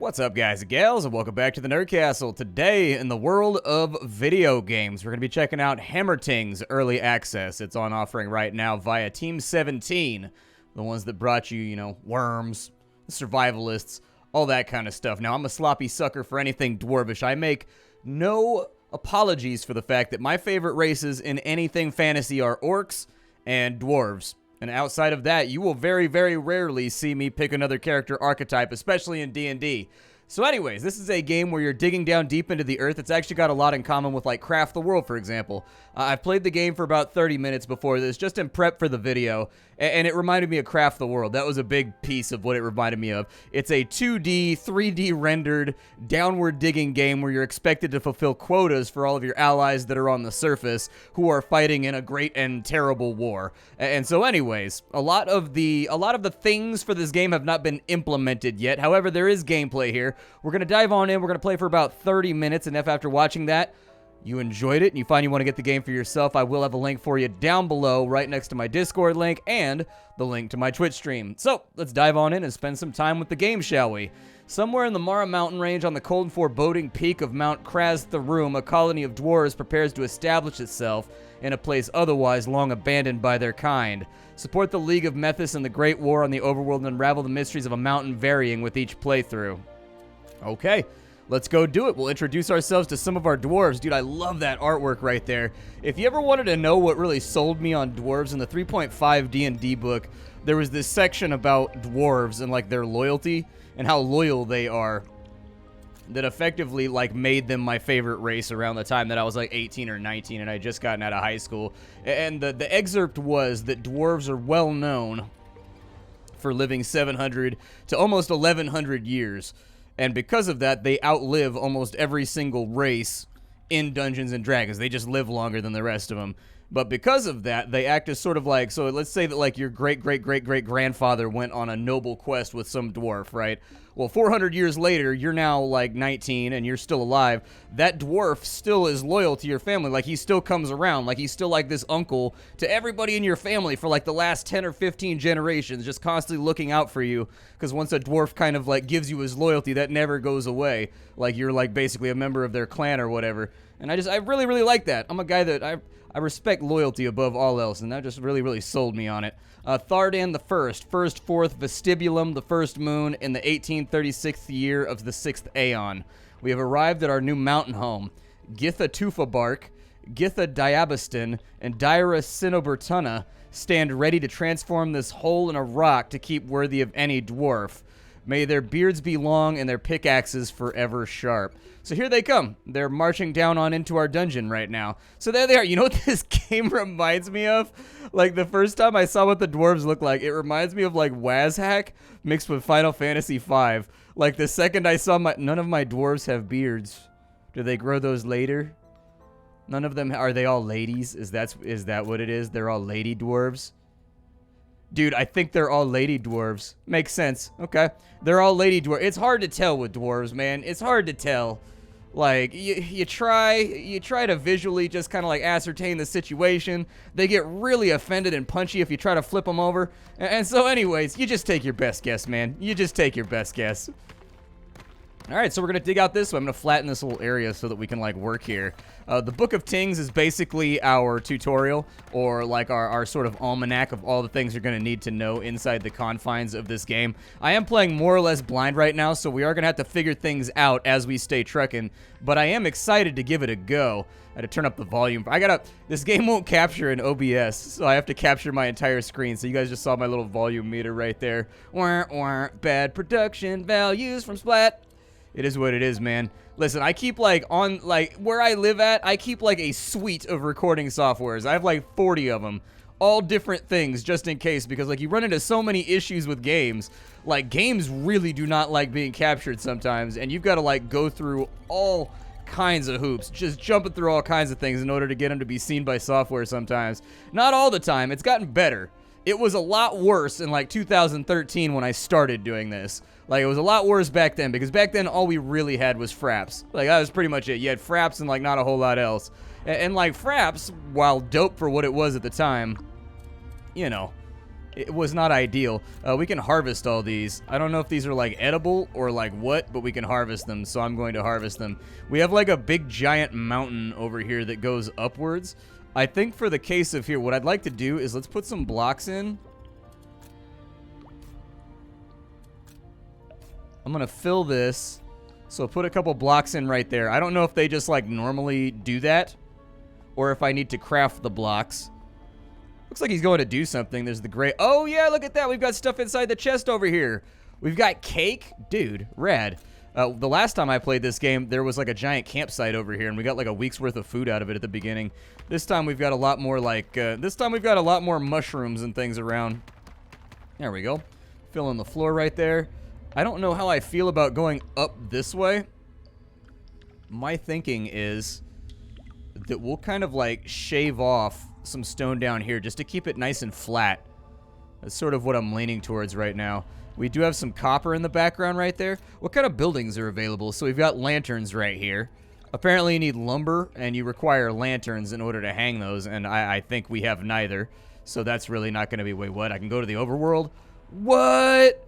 What's up, guys and gals, and welcome back to the Nerd Castle. Today, in the world of video games, we're going to be checking out Hammerting's Early Access. It's on offering right now via Team 17, the ones that brought you, worms, survivalists, all that kind of stuff. Now, I'm a sloppy sucker for anything Dwarfish. I make no apologies for the fact that my favorite races in anything fantasy are orcs and dwarves. And outside of that, you will very, very rarely see me pick another character archetype, especially in D&D. So anyways, this is a game where you're digging down deep into the earth. It's actually got a lot in common with, like, Craft the World, for example. I've played the game for about 30 minutes before this, just in prep for the video, and it reminded me of Craft the World. That was a big piece of what it reminded me of. It's a 2D, 3D rendered, downward digging game where you're expected to fulfill quotas for all of your allies that are on the surface who are fighting in a great and terrible war. And so anyways, a lot of the things for this game have not been implemented yet. However, there is gameplay here. We're going to dive on in. We're going to play for about 30 minutes, and if after watching that, you enjoyed it and you find you want to get the game for yourself, I will have a link for you down below, right next to my Discord link and the link to my Twitch stream. So, let's dive on in and spend some time with the game, shall we? Somewhere in the Mara mountain range on the cold and foreboding peak of Mount Kraz-Tharum, a colony of dwarves prepares to establish itself in a place otherwise long abandoned by their kind. Support the League of Methys in the Great War on the Overworld and unravel the mysteries of a mountain varying with each playthrough. Okay, let's go do it. We'll introduce ourselves to some of our dwarves. Dude, I love that artwork right there. If you ever wanted to know what really sold me on dwarves, in the 3.5 D&D book, there was this section about dwarves and, like, their loyalty and how loyal they are that effectively, like, made them my favorite race around the time that I was, like, 18 or 19 and I had just gotten out of high school. And the excerpt was that dwarves are well known for living 700 to almost 1,100 years. And because of that, they outlive almost every single race in Dungeons & Dragons. They just live longer than the rest of them. But because of that, they act as sort of like, so let's say that, like, your great-great-great-great-grandfather went on a noble quest with some dwarf, right? Well, 400 years later, you're now, like, 19 and you're still alive. That dwarf still is loyal to your family. Like, he still comes around. Like, he's still like this uncle to everybody in your family for, like, the last 10 or 15 generations, just constantly looking out for you. Because once a dwarf kind of, like, gives you his loyalty, that never goes away. Like, you're, like, basically a member of their clan or whatever. And I really, really like that. I'm a guy that I respect loyalty above all else, and that just really, really sold me on it. Thardan the First Fourth Vestibulum, the first moon, in the 1836th year of the 6th Aeon. We have arrived at our new mountain home. Githa Tufabark, Githa Diabastin, and Dyra Sinobertuna stand ready to transform this hole in a rock to keep worthy of any dwarf. May their beards be long and their pickaxes forever sharp. So here they come. They're marching down on into our dungeon right now. So there they are. You know what this game reminds me of? Like, the first time I saw what the dwarves look like, it reminds me of, like, Wazhack mixed with Final Fantasy V. Like, the second I saw none of my dwarves have beards. Do they grow those later? None of them, are they all ladies? Is that what it is? They're all lady dwarves? Dude, I think they're all lady dwarves. Makes sense. Okay. They're all lady dwarves. It's hard to tell with dwarves, man. It's hard to tell. Like, you try to visually just kind of, like, ascertain the situation. They get really offended and punchy if you try to flip them over. And so anyways, you just take your best guess, man. You just take your best guess. Alright, so we're going to dig out this way. I'm going to flatten this little area so that we can, like, work here. The Book of Tings is basically our tutorial, or, like, our sort of almanac of all the things you're going to need to know inside the confines of this game. I am playing more or less blind right now, so we are going to have to figure things out as we stay trekking, but I am excited to give it a go. I had to turn up the volume. This game won't capture in OBS, so I have to capture my entire screen, so you guys just saw my little volume meter right there. Wah, wah, bad production values from Splat. It is what it is, man. Listen, I keep, like, where I live at, I keep, like, a suite of recording softwares. I have, like, 40 of them. All different things, just in case, because, like, you run into so many issues with games. Like, games really do not like being captured sometimes, and you've got to, like, go through all kinds of hoops, just jumping through all kinds of things in order to get them to be seen by software sometimes. Not all the time. It's gotten better. It was a lot worse in, like, 2013 when I started doing this. Like, it was a lot worse back then, because back then all we really had was fraps. Like, that was pretty much it. You had fraps and, like, not a whole lot else. And like, fraps, while dope for what it was at the time, you know, it was not ideal. We can harvest all these. I don't know if these are like edible or like what, but we can harvest them, so I'm going to harvest them. We have like a big giant mountain over here that goes upwards. I think for the case of here, what I'd like to do is let's put some blocks in. I'm going to fill this. So put a couple blocks in right there. I don't know if they just like normally do that or if I need to craft the blocks. Looks like he's going to do something. There's the gray. Oh, yeah, look at that. We've got stuff inside the chest over here. We've got cake. Dude, rad. The last time I played this game, there was like a giant campsite over here, and we got like a week's worth of food out of it at the beginning. This time we've got a lot more like, this time we've got a lot more mushrooms and things around. There we go. Fill in the floor right there. I don't know how I feel about going up this way. My thinking is that we'll kind of like shave off some stone down here just to keep it nice and flat. That's sort of what I'm leaning towards right now. We do have some copper in the background right there. What kind of buildings are available? So we've got lanterns right here. Apparently you need lumber and you require lanterns in order to hang those, and I think we have neither. So that's really not going to be, wait, what? I can go to the overworld? What?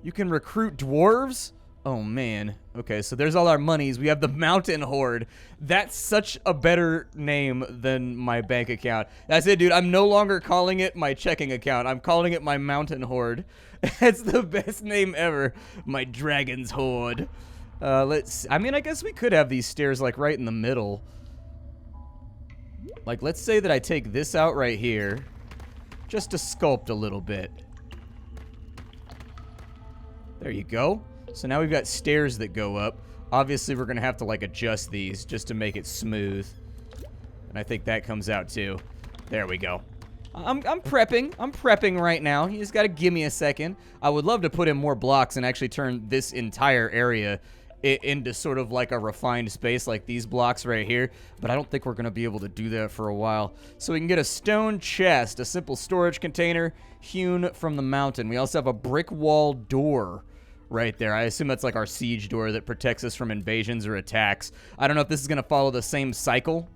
You can recruit dwarves? Oh, man. Okay, so there's all our monies. We have the Mountain Horde. That's such a better name than my bank account. That's it, dude. I'm no longer calling it my checking account. I'm calling it my Mountain Horde. It's the best name ever. My Dragon's Horde. I mean, I guess we could have these stairs, like, right in the middle. Like, let's say that I take this out right here, just to sculpt a little bit. There you go. So now we've got stairs that go up. Obviously, we're going to have to, like, adjust these just to make it smooth. And I think that comes out, too. There we go. I'm prepping. I'm prepping right now. You just got to give me a second. I would love to put in more blocks and actually turn this entire area into sort of like a refined space like these blocks right here. But I don't think we're going to be able to do that for a while. So we can get a stone chest, a simple storage container hewn from the mountain. We also have a brick wall door right there. I assume that's like our siege door that protects us from invasions or attacks. I don't know if this is going to follow the same cycle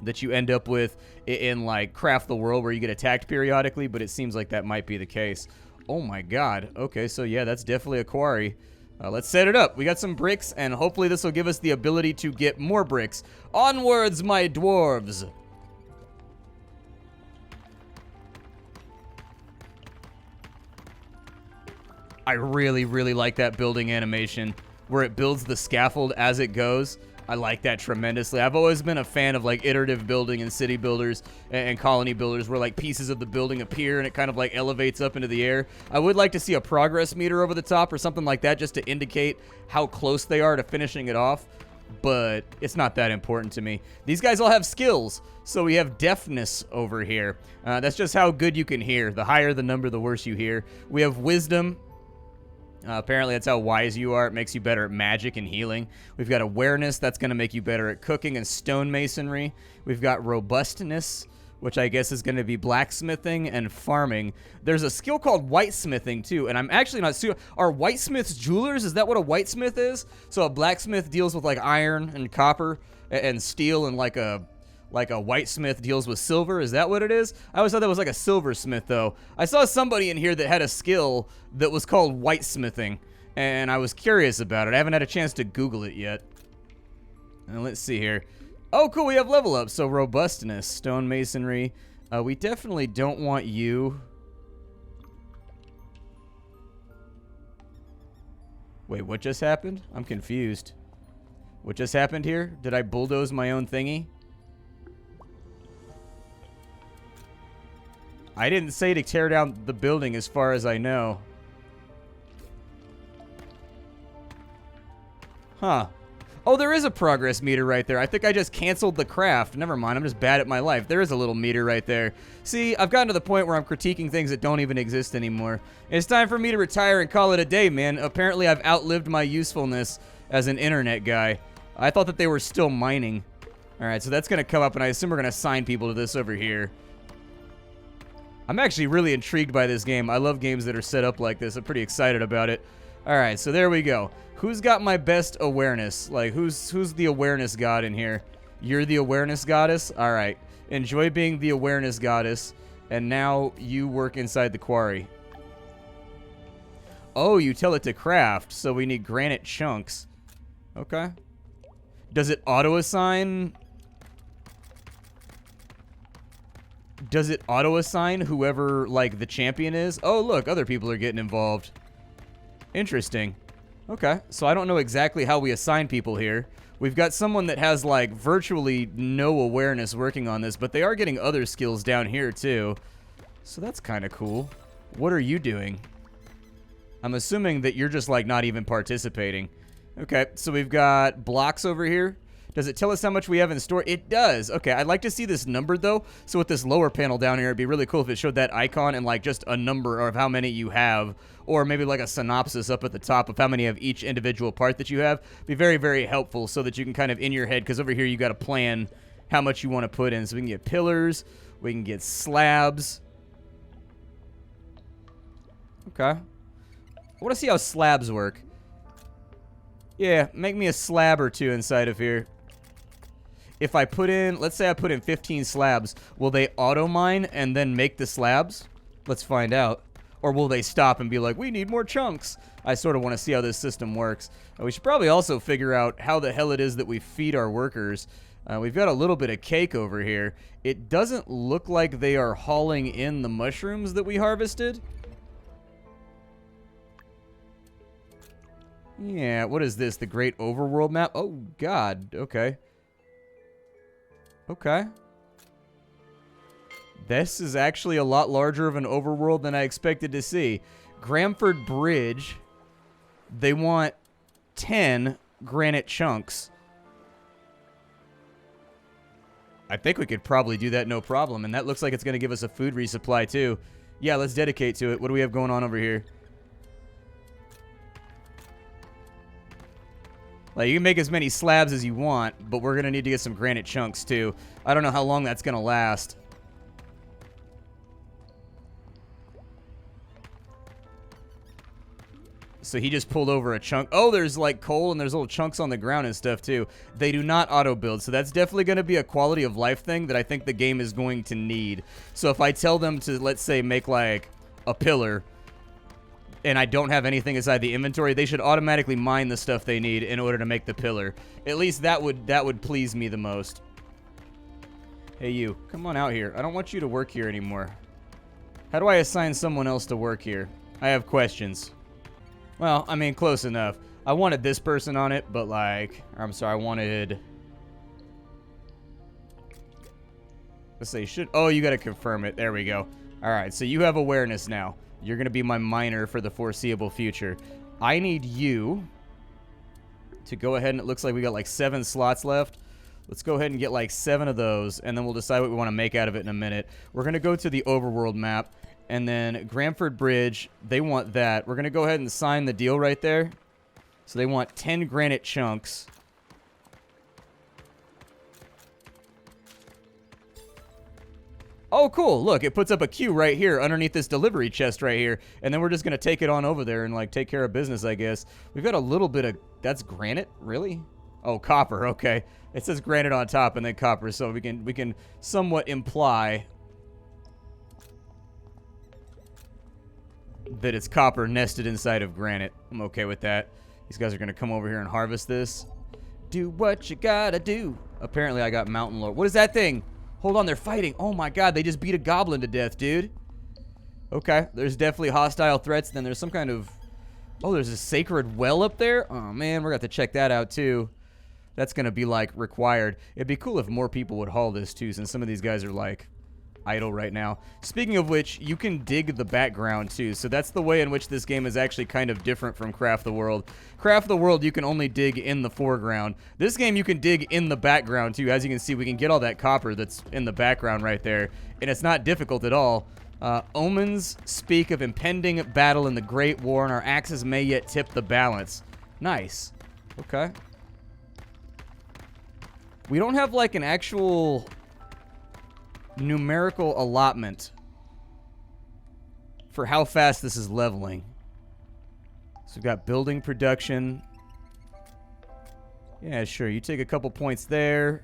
that you end up with in like Craft the World, where you get attacked periodically, but it seems like that might be the case. Oh my god. Okay, so yeah, that's definitely a quarry. Let's set it up. We got some bricks, and hopefully this will give us the ability to get more bricks. Onwards, my dwarves! I really, really like that building animation where it builds the scaffold as it goes. I like that tremendously. I've always been a fan of like iterative building and city builders and colony builders where like pieces of the building appear and it kind of like elevates up into the air. I would like to see a progress meter over the top or something like that just to indicate how close they are to finishing it off, but it's not that important to me. These guys all have skills. So we have deafness over here. That's just how good you can hear. The higher the number, the worse you hear. We have wisdom. Apparently that's how wise you are. It makes you better at magic and healing. We've got awareness. That's going to make you better at cooking and stonemasonry. We've got robustness, which I guess is going to be blacksmithing and farming. There's a skill called whitesmithing too, and I'm actually not sure. Are whitesmiths jewelers? Is that what a whitesmith is? So a blacksmith deals with like iron and copper and steel, and like a whitesmith deals with silver. Is that what it is? I always thought that was like a silversmith, though. I saw somebody in here that had a skill that was called whitesmithing, and I was curious about it. I haven't had a chance to Google it yet. And let's see here. Oh, cool, we have level up. So robustness, stonemasonry. We definitely don't want you. Wait, what just happened? I'm confused. What just happened here? Did I bulldoze my own thingy? I didn't say to tear down the building as far as I know. Huh. Oh, there is a progress meter right there. I think I just canceled the craft. Never mind, I'm just bad at my life. There is a little meter right there. See, I've gotten to the point where I'm critiquing things that don't even exist anymore. It's time for me to retire and call it a day, man. Apparently, I've outlived my usefulness as an internet guy. I thought that they were still mining. All right, so that's going to come up, and I assume we're going to assign people to this over here. I'm actually really intrigued by this game. I love games that are set up like this. I'm pretty excited about it. All right, so there we go. Who's got my best awareness? Like, who's the awareness god in here? You're the awareness goddess? All right. Enjoy being the awareness goddess. And now you work inside the quarry. Oh, you tell it to craft, so we need granite chunks. Okay. Does it auto-assign? Does it auto-assign whoever, like, the champion is? Oh, look, other people are getting involved. Interesting. Okay, so I don't know exactly how we assign people here. We've got someone that has, like, virtually no awareness working on this, but they are getting other skills down here, too. So that's kind of cool. What are you doing? I'm assuming that you're just, like, not even participating. Okay, so we've got blocks over here. Does it tell us how much we have in store? It does. Okay, I'd like to see this numbered, though. So with this lower panel down here, it'd be really cool if it showed that icon and, like, just a number of how many you have. Or maybe, like, a synopsis up at the top of how many of each individual part that you have. Be very, very helpful so that you can kind of, in your head, because over here you got to plan how much you want to put in. So we can get pillars. We can get slabs. Okay. I want to see how slabs work. Yeah, make me a slab or two inside of here. If I put in, let's say I put in 15 slabs, will they auto-mine and then make the slabs? Let's find out. Or will they stop and be like, we need more chunks? I sort of want to see how this system works. We should probably also figure out how the hell it is that we feed our workers. We've got a little bit of cake over here. It doesn't look like they are hauling in the mushrooms that we harvested. Yeah, what is this? The Great Overworld map? Oh, God. Okay. Okay. This is actually a lot larger of an overworld than I expected to see. Gramford Bridge. They want 10 granite chunks. I think we could probably do that no problem, and that looks like it's going to give us a food resupply, too. Yeah, let's dedicate to it. What do we have going on over here? Like, you can make as many slabs as you want, but we're going to need to get some granite chunks, too. I don't know how long that's going to last. So he just pulled over a chunk. Oh, there's, like, coal, and there's little chunks on the ground and stuff, too. They do not auto-build, so that's definitely going to be a quality of life thing that I think the game is going to need. So if I tell them to, let's say, make, like, a pillar, and I don't have anything inside the inventory, they should automatically mine the stuff they need in order to make the pillar. At least that would please me the most. Hey, you. Come on out here. I don't want you to work here anymore. How do I assign someone else to work here? I have questions. Well, I mean, close enough. I wanted this person on it, but, like... I'm sorry, I wanted... Let's say should... Oh, you gotta confirm it. There we go. Alright, so you have awareness now. You're going to be my miner for the foreseeable future. I need you to go ahead, and it looks like we got like 7 slots left. Let's go ahead and get like 7 of those, and then we'll decide what we want to make out of it in a minute. We're going to go to the overworld map, and then Gramford Bridge, they want that. We're going to go ahead and sign the deal right there. So they want 10 granite chunks. Oh, cool. Look, it puts up a queue right here underneath this delivery chest right here. And then we're just going to take it on over there and, like, take care of business, I guess. We've got a little bit of... That's granite? Really? Oh, copper. Okay. It says granite on top and then copper, so we can somewhat imply that it's copper nested inside of granite. I'm okay with that. These guys are going to come over here and harvest this. Do what you gotta do. Apparently, I got Mountain Lord. What is that thing? Hold on, they're fighting. Oh my god, they just beat a goblin to death, dude. Okay, there's definitely hostile threats. Then there's some kind of... Oh, there's a sacred well up there? Oh man, we're going to have to check that out too. That's going to be, like, required. It'd be cool if more people would haul this too, since some of these guys are, like, idle right now. Speaking of which, you can dig the background too, so that's the way in which this game is actually kind of different from Craft the World. Craft the World, you can only dig in the foreground. This game, you can dig in the background too. As you can see, we can get all that copper that's in the background right there, and it's not difficult at all. Omens speak of impending battle in the Great War, and our axes may yet tip the balance. Nice. Okay. We don't have, like, an actual numerical allotment for how fast this is leveling. So we've got building production. Yeah, sure. You take a couple points there.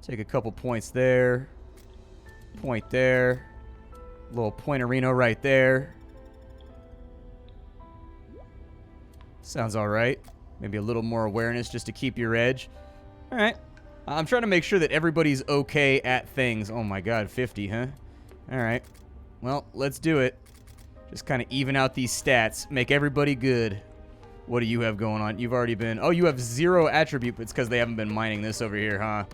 Take a couple points there. Point there. Little pointerino right there. Sounds all right. Maybe a little more awareness just to keep your edge. All right. I'm trying to make sure that everybody's okay at things. Oh my god, 50, huh? All right. Well, let's do it. Just kind of even out these stats. Make everybody good. What do you have going on? You've already been... Oh, you have 0 attribute. It's because they haven't been mining this over here, huh?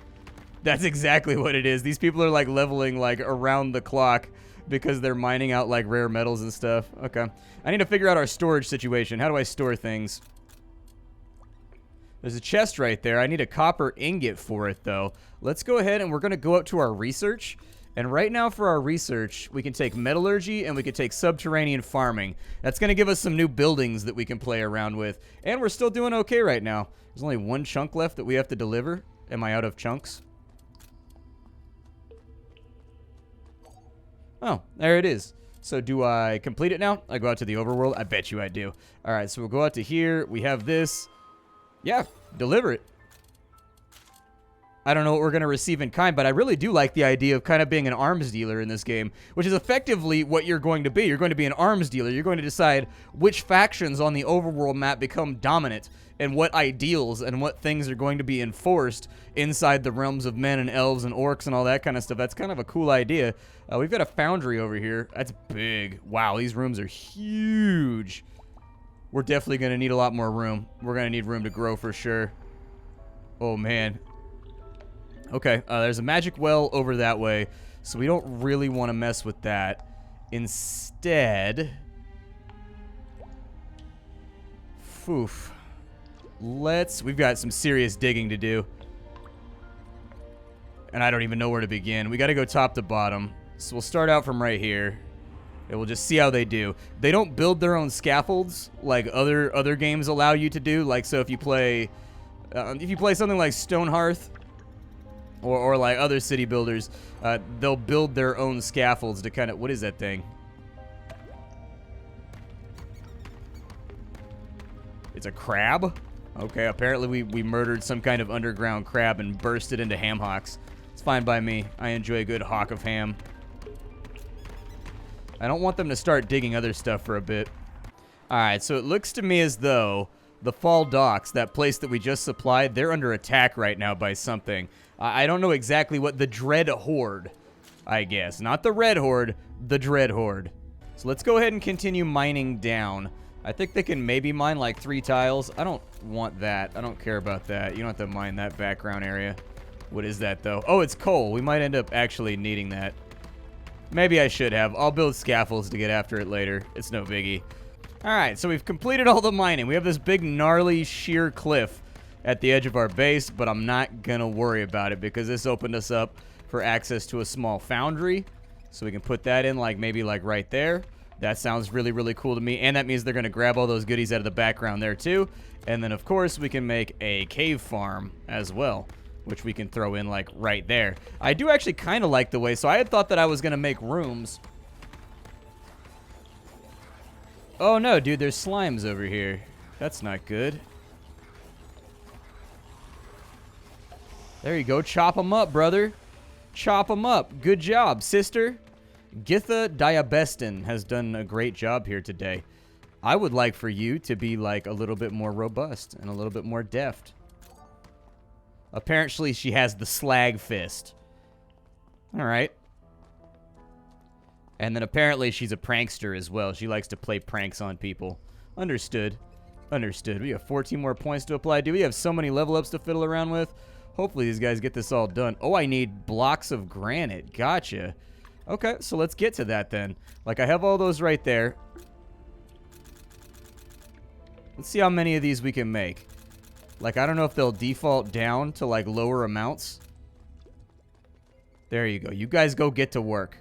That's exactly what it is. These people are, like, leveling, like, around the clock because they're mining out, like, rare metals and stuff. Okay. I need to figure out our storage situation. How do I store things? There's a chest right there. I need a copper ingot for it, though. Let's go ahead and we're going to go up to our research. And right now for our research, we can take metallurgy and we can take subterranean farming. That's going to give us some new buildings that we can play around with. And we're still doing okay right now. There's only 1 chunk left that we have to deliver. Am I out of chunks? Oh, there it is. So do I complete it now? I go out to the overworld? I bet you I do. All right, so we'll go out to here. We have this. Yeah, deliver it. I don't know what we're going to receive in kind, but I really do like the idea of kind of being an arms dealer in this game, which is effectively what you're going to be. You're going to be an arms dealer. You're going to decide which factions on the overworld map become dominant and what ideals and what things are going to be enforced inside the realms of men and elves and orcs and all that kind of stuff. That's kind of a cool idea. We've got a foundry over here. That's big. Wow, these rooms are huge. We're definitely going to need a lot more room. We're going to need room to grow for sure. Oh, man. Okay, there's a magic well over that way, so we don't really want to mess with that. Instead, we've got some serious digging to do. And I don't even know where to begin. We got to go top to bottom. So we'll start out from right here. And we'll just see how they do. They don't build their own scaffolds like other games allow you to do. Like, so if you play something like Stonehearth, or like other city builders, they'll build their own scaffolds to kind of... What is that thing? It's a crab? Okay, apparently we murdered some kind of underground crab and burst it into ham hocks. It's fine by me. I enjoy a good hawk of ham. I don't want them to start digging other stuff for a bit. Alright, so it looks to me as though the Fall Docks, that place that we just supplied, they're under attack right now by something. I don't know exactly what. The Dread Horde, I guess. Not the Red Horde, the Dread Horde. So let's go ahead and continue mining down. I think they can maybe mine like 3 tiles. I don't want that. I don't care about that. You don't have to mine that background area. What is that, though? Oh, it's coal. We might end up actually needing that. Maybe I should have. I'll build scaffolds to get after it later. It's no biggie. Alright, so we've completed all the mining. We have this big, gnarly, sheer cliff at the edge of our base, but I'm not gonna worry about it because this opened us up for access to a small foundry. So we can put that in maybe right there. That sounds really, really cool to me. And that means they're gonna grab all those goodies out of the background there too. And then of course we can make a cave farm as well, which we can throw in right there. I do actually kind of like the way, so I had thought that I was gonna make rooms. Oh no, dude, there's slimes over here. That's not good. There you go. Chop them up, brother. Chop them up. Good job, sister. Githa Diabestin has done a great job here today. I would like for you to be a little bit more robust and a little bit more deft. Apparently, she has the slag fist. All right. And then apparently she's a prankster as well. She likes to play pranks on people. Understood. Understood. We have 14 more points to apply. Do we have so many level ups to fiddle around with? Hopefully these guys get this all done. Oh, I need blocks of granite. Gotcha. Okay, so let's get to that then. I have all those right there. Let's see how many of these we can make. I don't know if they'll default down to, lower amounts. There you go. You guys go get to work.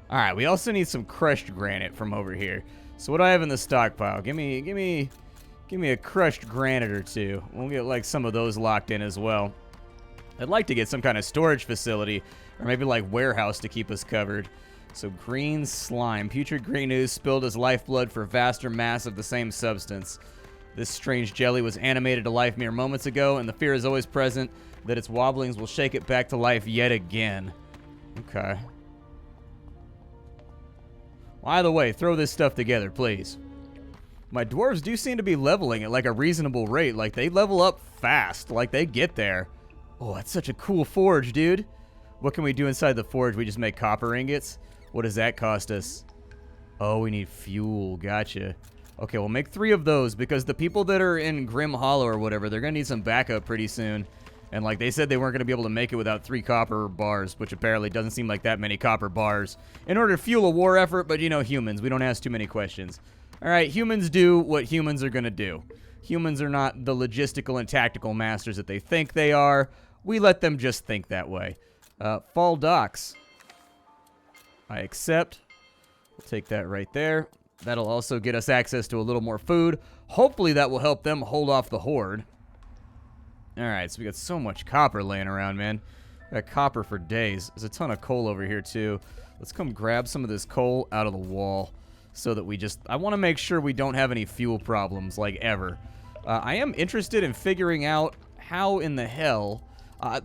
All right, we also need some crushed granite from over here. So what do I have in the stockpile? Give me a crushed granite or two. We'll get, some of those locked in as well. I'd like to get some kind of storage facility or maybe warehouse to keep us covered. So green slime. Putrid green ooze spilled as lifeblood for vaster mass of the same substance. This strange jelly was animated to life mere moments ago, and the fear is always present that its wobblings will shake it back to life yet again. Okay. Either way, throw this stuff together, please. My dwarves do seem to be leveling at like a reasonable rate. Like they level up fast. Like they get there. Oh, that's such a cool forge, dude. What can we do inside the forge? We just make copper ingots. What does that cost us? Oh, we need fuel. Gotcha. Okay, we'll make 3 of those because the people that are in Grim Hollow or whatever, they're going to need some backup pretty soon. And like they said, they weren't going to be able to make it without 3 copper bars, which apparently doesn't seem like that many copper bars in order to fuel a war effort. But, you know, humans, we don't ask too many questions. All right, humans do what humans are going to do. Humans are not the logistical and tactical masters that they think they are. We let them just think that way. Fall docks. I accept. We'll take that right there. That'll also get us access to a little more food. Hopefully that will help them hold off the horde. Alright, so we got so much copper laying around, man. We got copper for days. There's a ton of coal over here, too. Let's come grab some of this coal out of the wall so that we just... I want to make sure we don't have any fuel problems, like, ever. I am interested in figuring out how in the hell...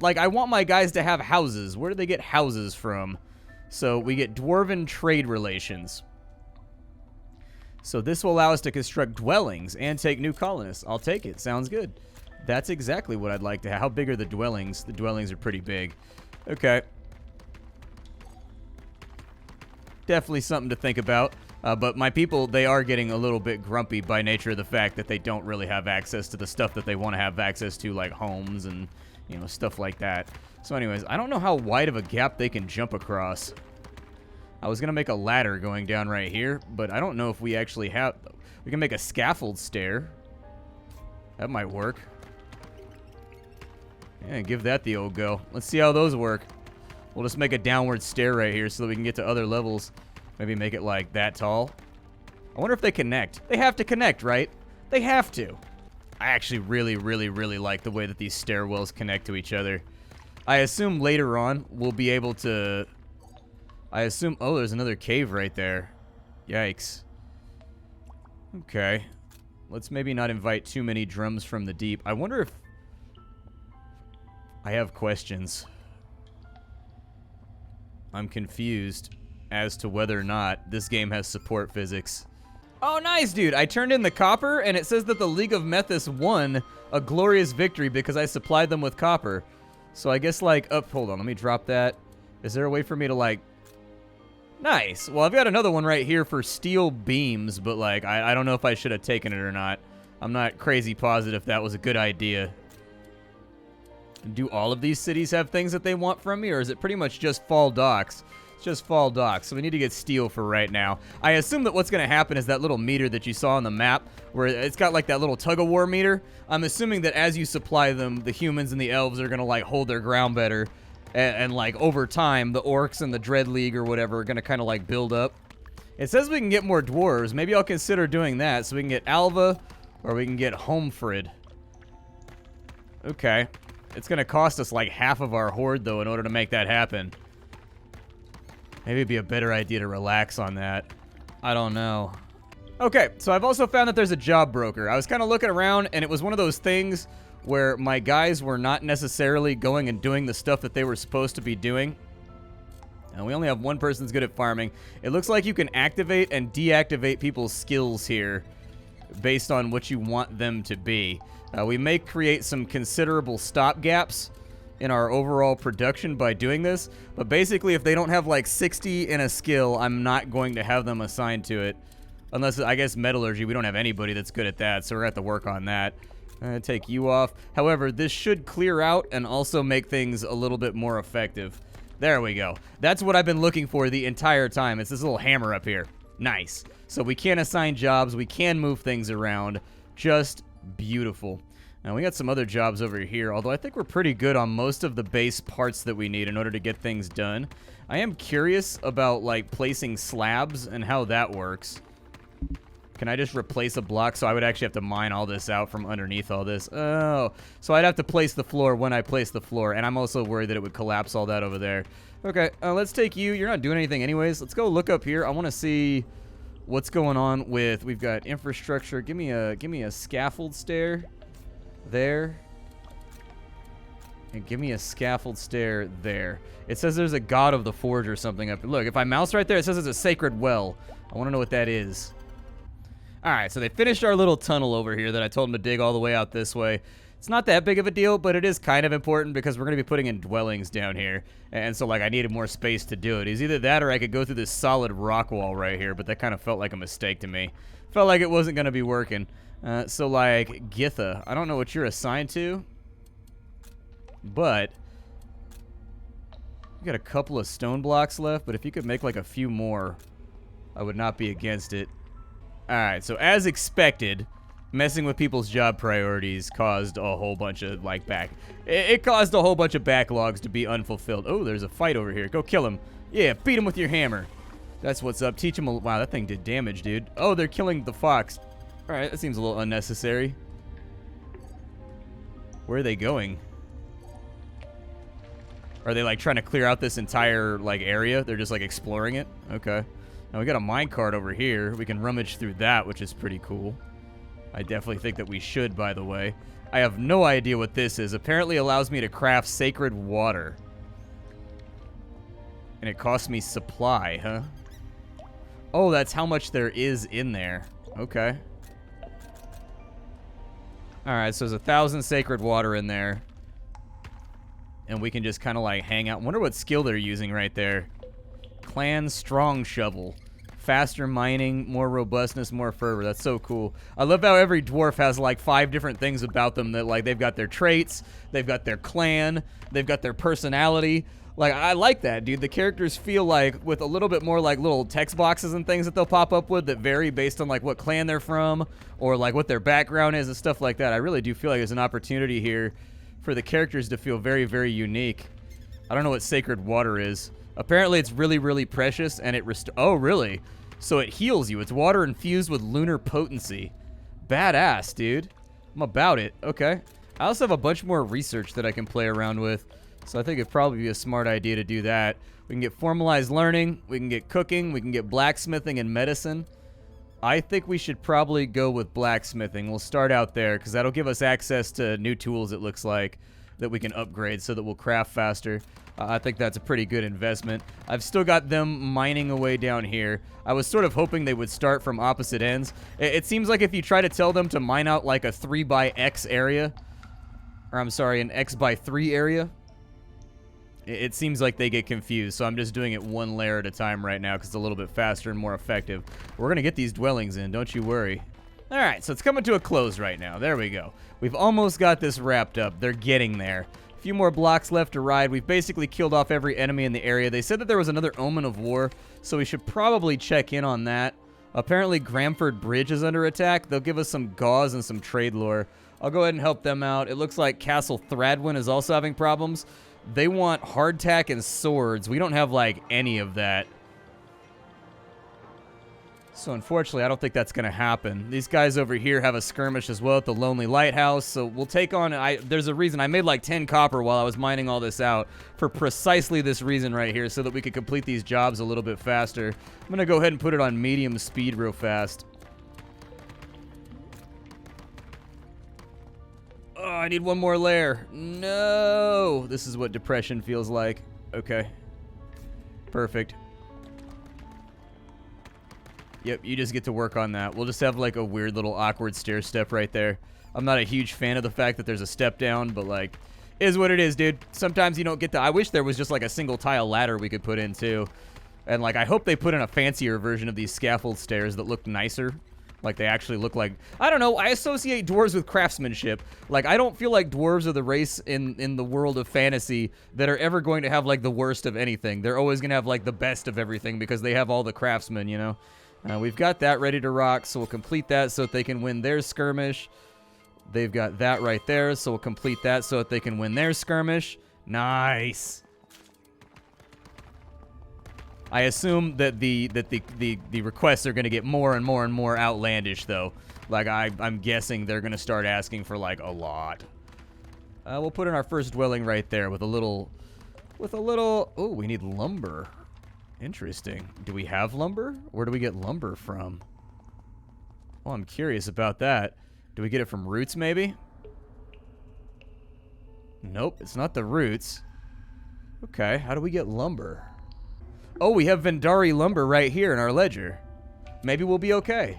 like, I want my guys to have houses. Where do they get houses from? So, we get dwarven trade relations. So this will allow us to construct dwellings and take new colonists. I'll take it. Sounds good. That's exactly what I'd like to have. How big are the dwellings? The dwellings are pretty big. Okay. Definitely something to think about. But my people, they are getting a little bit grumpy by nature of the fact that they don't really have access to the stuff that they want to have access to, like homes and, you know, stuff like that. So anyways, I don't know how wide of a gap they can jump across. I was going to make a ladder going down right here, but I don't know if we actually have... We can make a scaffold stair. That might work. Yeah, give that the old go. Let's see how those work. We'll just make a downward stair right here so that we can get to other levels. Maybe make it like that tall. I wonder if they connect. They have to connect, right? They have to. I actually really, really, really like the way that these stairwells connect to each other. I assume later on we'll be able to... I assume... Oh, there's another cave right there. Yikes. Okay. Let's maybe not invite too many drums from the deep. I wonder if... I have questions. I'm confused as to whether or not this game has support physics. Oh, nice, dude. I turned in the copper, and it says that the League of Methus won a glorious victory because I supplied them with copper. So I guess, like... Oh, hold on. Let me drop that. Is there a way for me to, like... Nice. Well, I've got another one right here for steel beams, but, like, I don't know if I should have taken it or not. I'm not crazy positive that was a good idea. Do all of these cities have things that they want from me, or is it pretty much just fall docks? It's just fall docks, so we need to get steel for right now. I assume that what's going to happen is that little meter that you saw on the map, where it's got, like, that little tug-of-war meter. I'm assuming that as you supply them, the humans and the elves are going to, like, hold their ground better. And, like, over time, the orcs and the Dread League or whatever are going to kind of, like, build up. It says we can get more dwarves. Maybe I'll consider doing that. So we can get Alva or we can get Homefrid. Okay. It's going to cost us, like, half of our horde, though, in order to make that happen. Maybe it'd be a better idea to relax on that. I don't know. Okay, so I've also found that there's a job broker. I was kind of looking around, and it was one of those things... where my guys were not necessarily going and doing the stuff that they were supposed to be doing. And we only have one person that's good at farming. It looks like you can activate and deactivate people's skills here based on what you want them to be. We may create some considerable stopgaps in our overall production by doing this, but basically if they don't have like 60 in a skill, I'm not going to have them assigned to it. Unless, I guess, metallurgy, we don't have anybody that's good at that, so we're going to have to work on that. Take you off. However, this should clear out and also make things a little bit more effective. There we go. That's what I've been looking for the entire time. It's this little hammer up here. Nice. So we can assign jobs. We can move things around. Just beautiful. Now, we got some other jobs over here, although I think we're pretty good on most of the base parts that we need in order to get things done. I am curious about, like, placing slabs and how that works. Can I just replace a block? So I would actually have to mine all this out from underneath all this. Oh, so I'd have to place the floor when I place the floor, and I'm also worried that it would collapse all that over there. Okay, let's take you. You're not doing anything anyways. Let's go look up here. I want to see what's going on with... We've got infrastructure. Give me a scaffold stair there. And give me a scaffold stair there. It says there's a god of the forge or something up. Look, if I mouse right there, it says it's a sacred well. I want to know what that is. All right, so they finished our little tunnel over here that I told them to dig all the way out this way. It's not that big of a deal, but it is kind of important because we're going to be putting in dwellings down here. And so, like, I needed more space to do it. It's either that or I could go through this solid rock wall right here, but that kind of felt like a mistake to me. Felt like it wasn't going to be working. So, like, Githa, I don't know what you're assigned to, but you got a couple of stone blocks left, but if you could make, like, a few more, I would not be against it. All right, so as expected, messing with people's job priorities caused a whole bunch of, like, it caused a whole bunch of backlogs to be unfulfilled. Oh, there's a fight over here. Go kill him. Yeah, beat him with your hammer. That's what's up. Teach him a... Wow, that thing did damage, dude. Oh, they're killing the fox. All right, that seems a little unnecessary. Where are they going? Are they, like, trying to clear out this entire, like, area? They're just, like, exploring it? Okay. Now, we got a minecart over here. We can rummage through that, which is pretty cool. I definitely think that we should, by the way. I have no idea what this is. Apparently allows me to craft sacred water. And it costs me supply, huh? Oh, that's how much there is in there. Okay. Alright, so there's 1,000 sacred water in there. And we can just kind of like hang out. Wonder what skill they're using right there. Clan Strong Shovel. Faster mining, more robustness, more fervor. That's so cool. I love how every dwarf has like 5 different things about them that like they've got their traits, they've got their clan, they've got their personality. Like, I like that, dude. The characters feel like with a little bit more like little text boxes and things that they'll pop up with that vary based on like what clan they're from or like what their background is and stuff like that. I really do feel like there's an opportunity here for the characters to feel very, very unique. I don't know what sacred water is. Apparently it's really, really precious and it oh, really? So it heals you. It's water infused with lunar potency. Badass, dude. I'm about it. Okay. I also have a bunch more research that I can play around with. So I think it'd probably be a smart idea to do that. We can get formalized learning, we can get cooking, we can get blacksmithing and medicine. I think we should probably go with blacksmithing. We'll start out there because that'll give us access to new tools, it looks like, that we can upgrade so that we'll craft faster. I think that's a pretty good investment. I've still got them mining away down here. I was sort of hoping they would start from opposite ends. It seems like if you try to tell them to mine out like a 3x area, or I'm sorry, an x/3 area, it seems like they get confused, so I'm just doing it one layer at a time right now because it's a little bit faster and more effective. We're going to get these dwellings in, don't you worry. All right, so it's coming to a close right now. There we go. We've almost got this wrapped up. They're getting there. A few more blocks left to ride. We've basically killed off every enemy in the area. They said that there was another Omen of War, so we should probably check in on that. Apparently, Gramford Bridge is under attack. They'll give us some gauze and some trade lore. I'll go ahead and help them out. It looks like Castle Thradwin is also having problems. They want hardtack and swords. We don't have, like, any of that. So, unfortunately, I don't think that's going to happen. These guys over here have a skirmish as well at the Lonely Lighthouse, so we'll take on... There's a reason. I made, like, 10 copper while I was mining all this out for precisely this reason right here, so that we could complete these jobs a little bit faster. I'm going to go ahead and put it on medium speed real fast. Oh, I need one more layer. No! This is what depression feels like. Okay. Perfect. Yep, you just get to work on that. We'll just have like a weird little awkward stair step right there. I'm not a huge fan of the fact that there's a step down, but like, is what it is, dude. Sometimes you don't get to... I wish there was just like a single tile ladder we could put in too. And like, I hope they put in a fancier version of these scaffold stairs that look nicer. Like, they actually look like... I don't know, I associate dwarves with craftsmanship. Like, I don't feel like dwarves are the race in the world of fantasy that are ever going to have, like, the worst of anything. They're always going to have, like, the best of everything because they have all the craftsmen, you know? We've got that ready to rock, so we'll complete that so that they can win their skirmish. They've got that right there, so we'll complete that so that they can win their skirmish. Nice! I assume that the requests are going to get more and more and more outlandish, though. Like, I'm guessing they're going to start asking for, like, a lot. We'll put in our first dwelling right there with a little... Oh, we need lumber. Interesting. Do we have lumber? Where do we get lumber from? Oh, I'm curious about that. Do we get it from roots, maybe? Nope, it's not the roots. Okay, how do we get lumber? Oh, we have Vendari lumber right here in our ledger. Maybe we'll be okay.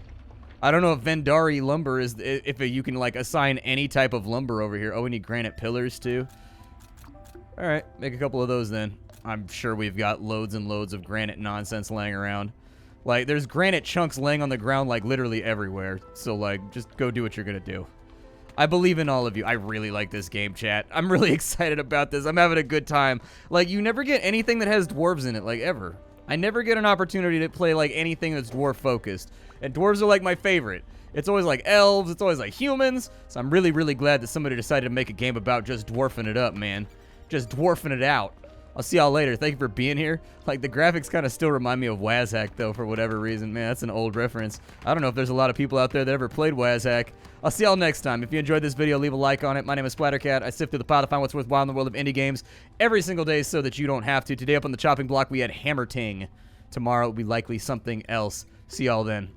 I don't know if Vendari lumber is, if you can, like, assign any type of lumber over here. Oh, we need granite pillars, too. All right, make a couple of those, then. I'm sure we've got loads and loads of granite nonsense laying around. Like, there's granite chunks laying on the ground, like, literally everywhere. So, like, just go do what you're gonna do. I believe in all of you. I really like this game, chat. I'm really excited about this. I'm having a good time. Like, you never get anything that has dwarves in it, like, ever. I never get an opportunity to play, like, anything that's dwarf-focused. And dwarves are, like, my favorite. It's always, like, elves. It's always, like, humans. So I'm really, really glad that somebody decided to make a game about just dwarfing it up, man. Just dwarfing it out. I'll see y'all later. Thank you for being here. Like, the graphics kind of still remind me of Wazhack, though, for whatever reason. Man, that's an old reference. I don't know if there's a lot of people out there that ever played Wazhack. I'll see y'all next time. If you enjoyed this video, leave a like on it. My name is Splattercat. I sift through the pile to find what's worthwhile in the world of indie games every single day so that you don't have to. Today up on the chopping block, we had Hammerting. Tomorrow will be likely something else. See y'all then.